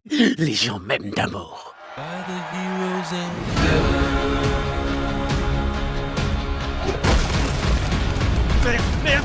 Les gens m'aiment d'amour. Merde.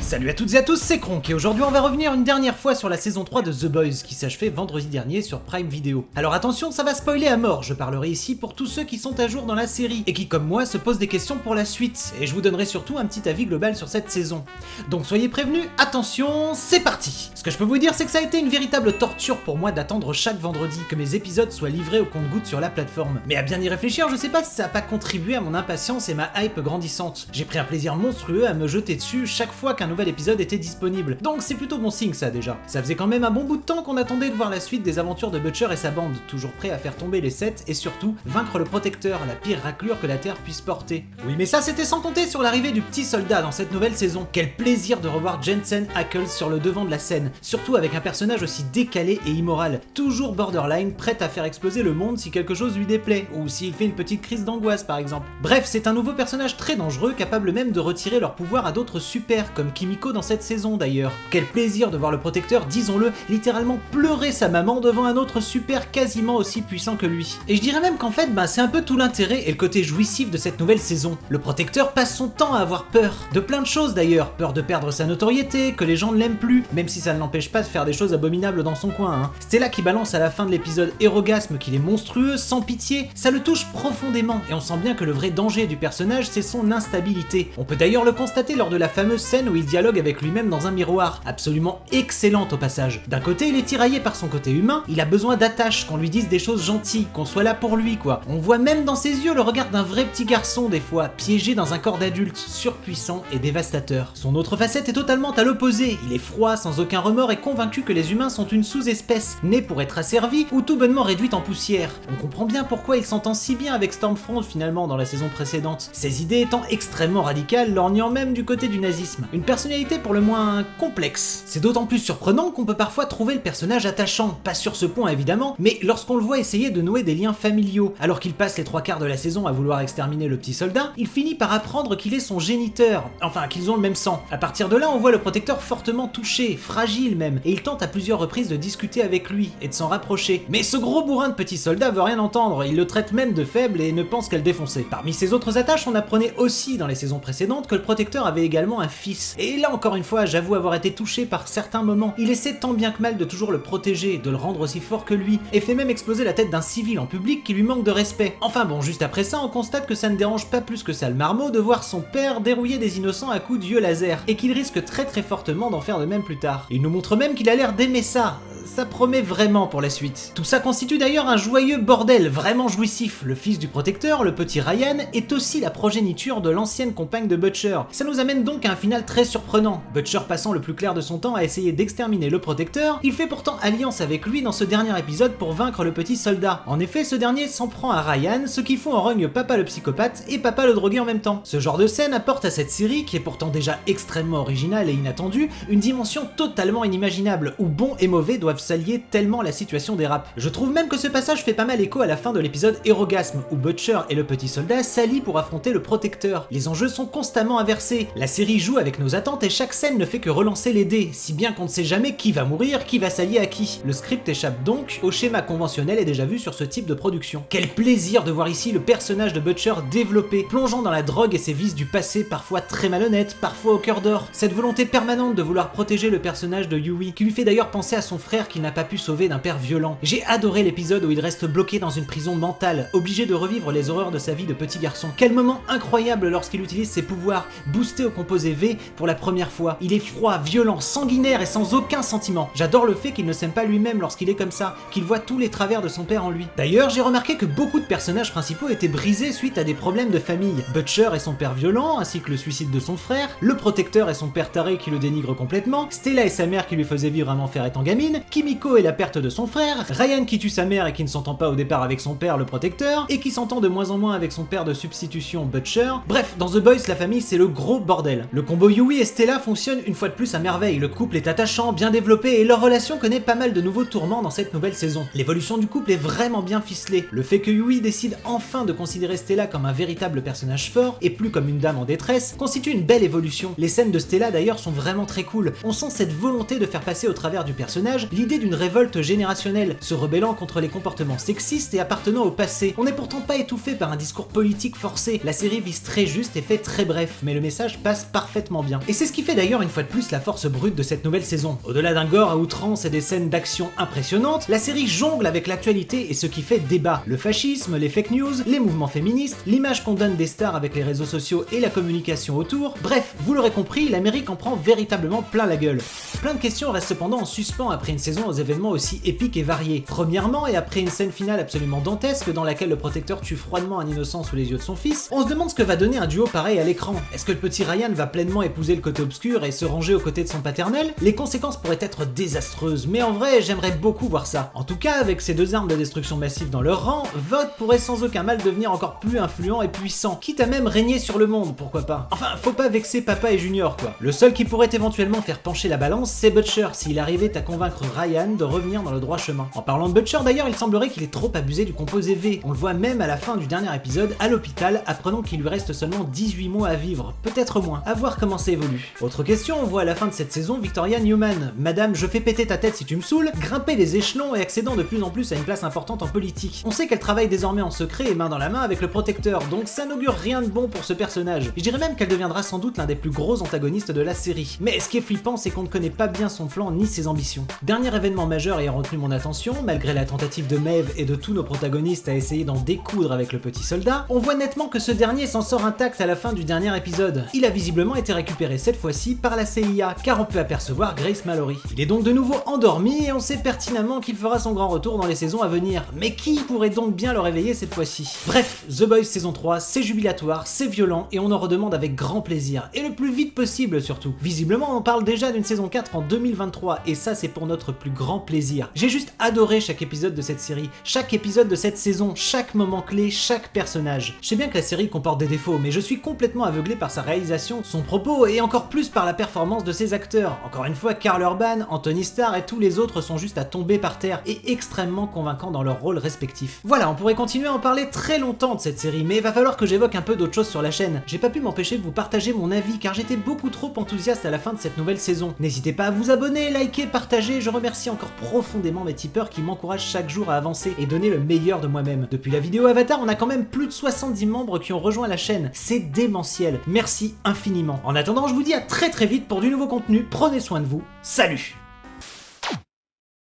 Salut à toutes et à tous, c'est Kronk et aujourd'hui on va revenir une dernière fois sur la saison 3 de The Boys qui s'achevait vendredi dernier sur Prime Video. Alors attention, ça va spoiler à mort, je parlerai ici pour tous ceux qui sont à jour dans la série et qui comme moi se posent des questions pour la suite et je vous donnerai surtout un petit avis global sur cette saison. Donc soyez prévenus, attention, c'est parti. Ce que je peux vous dire c'est que ça a été une véritable torture pour moi d'attendre chaque vendredi que mes épisodes soient livrés au compte-gouttes sur la plateforme. Mais à bien y réfléchir, je sais pas si ça a pas contribué à mon impatience et ma hype grandissante. J'ai pris un plaisir monstrueux à me jeter dessus chaque fois qu'un nouvel épisode était disponible. Donc c'est plutôt bon signe ça déjà. Ça faisait quand même un bon bout de temps qu'on attendait de voir la suite des aventures de Butcher et sa bande, toujours prêts à faire tomber les 7 et surtout vaincre le Protecteur, la pire raclure que la Terre puisse porter. Oui mais ça c'était sans compter sur l'arrivée du petit soldat dans cette nouvelle saison. Quel plaisir de revoir Jensen Ackles sur le devant de la scène, surtout avec un personnage aussi décalé et immoral, toujours borderline, prêt à faire exploser le monde si quelque chose lui déplaît, ou s'il fait une petite crise d'angoisse par exemple. Bref, c'est un nouveau personnage très dangereux, capable même de retirer leur pouvoir à d'autres super, comme Kimiko dans cette saison d'ailleurs. Quel plaisir de voir le Protecteur, disons-le, littéralement pleurer sa maman devant un autre super quasiment aussi puissant que lui. Et je dirais même qu'en fait, c'est un peu tout l'intérêt et le côté jouissif de cette nouvelle saison. Le Protecteur passe son temps à avoir peur, de plein de choses d'ailleurs, peur de perdre sa notoriété, que les gens ne l'aiment plus, même si ça ne l'empêche pas de faire des choses abominables dans son coin, hein. Stella qui balance à la fin de l'épisode Erogasme qu'il est monstrueux, sans pitié, ça le touche profondément et on sent bien que le vrai danger du personnage c'est son instabilité. On peut d'ailleurs le constater lors de la fameuse scène où il dialogue avec lui-même dans un miroir, absolument excellente au passage. D'un côté il est tiraillé par son côté humain, il a besoin d'attache, qu'on lui dise des choses gentilles, qu'on soit là pour lui quoi. On voit même dans ses yeux le regard d'un vrai petit garçon des fois, piégé dans un corps d'adulte, surpuissant et dévastateur. Son autre facette est totalement à l'opposé, il est froid, sans aucun remords et convaincu que les humains sont une sous-espèce, née pour être asservie ou tout bonnement réduite en poussière. On comprend bien pourquoi il s'entend si bien avec Stormfront finalement dans la saison précédente, ses idées étant extrêmement radicales, lorgnant même du côté du nazisme. Une personnalité pour le moins complexe. C'est d'autant plus surprenant qu'on peut parfois trouver le personnage attachant, pas sur ce point évidemment, mais lorsqu'on le voit essayer de nouer des liens familiaux, alors qu'il passe les 3/4 de la saison à vouloir exterminer le petit soldat, il finit par apprendre qu'il est son géniteur, enfin qu'ils ont le même sang. À partir de là, on voit le Protecteur fortement touché, fragile même, et il tente à plusieurs reprises de discuter avec lui et de s'en rapprocher. Mais ce gros bourrin de petit soldat veut rien entendre, il le traite même de faible et ne pense qu'à le défoncer. Parmi ses autres attaches, on apprenait aussi dans les saisons précédentes que le Protecteur avait également un fils. Et là encore une fois, j'avoue avoir été touché par certains moments. Il essaie tant bien que mal de toujours le protéger, de le rendre aussi fort que lui, et fait même exploser la tête d'un civil en public qui lui manque de respect. Enfin bon, juste après ça, on constate que ça ne dérange pas plus que ça le marmot de voir son père dérouiller des innocents à coups d'yeux laser, et qu'il risque très fortement d'en faire de même plus tard. Il nous montre même qu'il a l'air d'aimer ça. Ça promet vraiment pour la suite. Tout ça constitue d'ailleurs un joyeux bordel, vraiment jouissif. Le fils du Protecteur, le petit Ryan, est aussi la progéniture de l'ancienne compagne de Butcher. Ça nous amène donc à un final très surprenant. Butcher passant le plus clair de son temps à essayer d'exterminer le Protecteur, il fait pourtant alliance avec lui dans ce dernier épisode pour vaincre le petit soldat. En effet, ce dernier s'en prend à Ryan, ce qui fout en rogne Papa le psychopathe et Papa le drogué en même temps. Ce genre de scène apporte à cette série, qui est pourtant déjà extrêmement originale et inattendue, une dimension totalement inimaginable, où bon et mauvais doivent s'allier tellement la situation dérape. Je trouve même que ce passage fait pas mal écho à la fin de l'épisode Erogasme, où Butcher et le petit soldat s'allient pour affronter le Protecteur. Les enjeux sont constamment inversés, la série joue avec nos attentes et chaque scène ne fait que relancer les dés, si bien qu'on ne sait jamais qui va mourir, qui va s'allier à qui. Le script échappe donc au schéma conventionnel et déjà vu sur ce type de production. Quel plaisir de voir ici le personnage de Butcher développé, plongeant dans la drogue et ses vices du passé parfois très malhonnêtes, parfois au cœur d'or. Cette volonté permanente de vouloir protéger le personnage de Yui, qui lui fait d'ailleurs penser à son frère qu'il n'a pas pu sauver d'un père violent. J'ai adoré l'épisode où il reste bloqué dans une prison mentale, obligé de revivre les horreurs de sa vie de petit garçon. Quel moment incroyable lorsqu'il utilise ses pouvoirs, boosté au composé V pour la première fois. Il est froid, violent, sanguinaire et sans aucun sentiment. J'adore le fait qu'il ne s'aime pas lui-même lorsqu'il est comme ça, qu'il voit tous les travers de son père en lui. D'ailleurs, j'ai remarqué que beaucoup de personnages principaux étaient brisés suite à des problèmes de famille. Butcher et son père violent, ainsi que le suicide de son frère, le Protecteur et son père taré qui le dénigre complètement, Stella et sa mère qui lui faisait vivre un enfer étant gamine, Kimiko et la perte de son frère, Ryan qui tue sa mère et qui ne s'entend pas au départ avec son père le Protecteur, et qui s'entend de moins en moins avec son père de substitution Butcher. Bref, dans The Boys, la famille c'est le gros bordel. Le combo Yui et Stella fonctionne une fois de plus à merveille, le couple est attachant, bien développé et leur relation connaît pas mal de nouveaux tourments dans cette nouvelle saison. L'évolution du couple est vraiment bien ficelée, le fait que Yui décide enfin de considérer Stella comme un véritable personnage fort et plus comme une dame en détresse constitue une belle évolution. Les scènes de Stella d'ailleurs sont vraiment très cool, on sent cette volonté de faire passer au travers du personnage l'idée d'une révolte générationnelle, se rebellant contre les comportements sexistes et appartenant au passé. On n'est pourtant pas étouffé par un discours politique forcé, la série vise très juste et fait très bref, mais le message passe parfaitement bien. Et c'est ce qui fait d'ailleurs une fois de plus la force brute de cette nouvelle saison. Au-delà d'un gore à outrance et des scènes d'action impressionnantes, la série jongle avec l'actualité et ce qui fait débat. Le fascisme, les fake news, les mouvements féministes, l'image qu'on donne des stars avec les réseaux sociaux et la communication autour, bref, vous l'aurez compris, l'Amérique en prend véritablement plein la gueule. Plein de questions restent cependant en suspens après une saison aux événements aussi épiques et variés. Premièrement, et après une scène finale absolument dantesque dans laquelle le protecteur tue froidement un innocent sous les yeux de son fils, on se demande ce que va donner un duo pareil à l'écran. Est-ce que le petit Ryan va pleinement épouser le côté obscur et se ranger aux côtés de son paternel? Les conséquences pourraient être désastreuses, mais en vrai, j'aimerais beaucoup voir ça. En tout cas, avec ces deux armes de destruction massive dans leur rang, Vought pourrait sans aucun mal devenir encore plus influent et puissant, quitte à même régner sur le monde, pourquoi pas. Enfin, faut pas vexer Papa et Junior, quoi. Le seul qui pourrait éventuellement faire pencher la balance, c'est Butcher, s'il arrivait à convaincre Ryan de revenir dans le droit chemin. En parlant de Butcher d'ailleurs, il semblerait qu'il ait trop abusé du composé V. On le voit même à la fin du dernier épisode, à l'hôpital, apprenant qu'il lui reste seulement 18 mois à vivre, peut-être moins. À voir comment ça évolue. Autre question, on voit à la fin de cette saison Victoria Newman, Madame je fais péter ta tête si tu me saoules, grimper les échelons et accédant de plus en plus à une place importante en politique. On sait qu'elle travaille désormais en secret et main dans la main avec le protecteur, donc ça n'augure rien de bon pour ce personnage. Je dirais même qu'elle deviendra sans doute l'un des plus gros antagonistes de la série. Mais ce qui est flippant, c'est qu'on ne connaît pas bien son plan ni ses ambitions. Dernier événement majeur ayant retenu mon attention, malgré la tentative de Maeve et de tous nos protagonistes à essayer d'en découdre avec le petit soldat, on voit nettement que ce dernier s'en sort intact à la fin du dernier épisode. Il a visiblement été récupéré cette fois-ci par la CIA, car on peut apercevoir Grace Mallory. Il est donc de nouveau endormi et on sait pertinemment qu'il fera son grand retour dans les saisons à venir. Mais qui pourrait donc bien le réveiller cette fois-ci? Bref, The Boys saison 3, c'est jubilatoire, c'est violent et on en redemande avec grand plaisir, et le plus vite possible surtout. Visiblement, on parle déjà d'une saison 4 en 2023 et ça c'est pour notre plus grand plaisir. J'ai juste adoré chaque épisode de cette série, chaque épisode de cette saison, chaque moment clé, chaque personnage. Je sais bien que la série comporte des défauts, mais je suis complètement aveuglé par sa réalisation, son propos et encore plus par la performance de ses acteurs. Encore une fois, Karl Urban, Anthony Starr et tous les autres sont juste à tomber par terre et extrêmement convaincants dans leurs rôles respectifs. Voilà, on pourrait continuer à en parler très longtemps de cette série, mais il va falloir que j'évoque un peu d'autres choses sur la chaîne. J'ai pas pu m'empêcher de vous partager mon avis car j'étais beaucoup trop enthousiaste à la fin de cette nouvelle saison. N'hésitez pas à vous abonner, liker, partager, je remercie encore profondément mes tipeurs qui m'encouragent chaque jour à avancer et donner le meilleur de moi-même. Depuis la vidéo Avatar, on a quand même plus de 70 membres qui ont rejoint la chaîne, c'est démentiel. Merci infiniment. En attendant, je vous dis à très vite pour du nouveau contenu, prenez soin de vous, salut!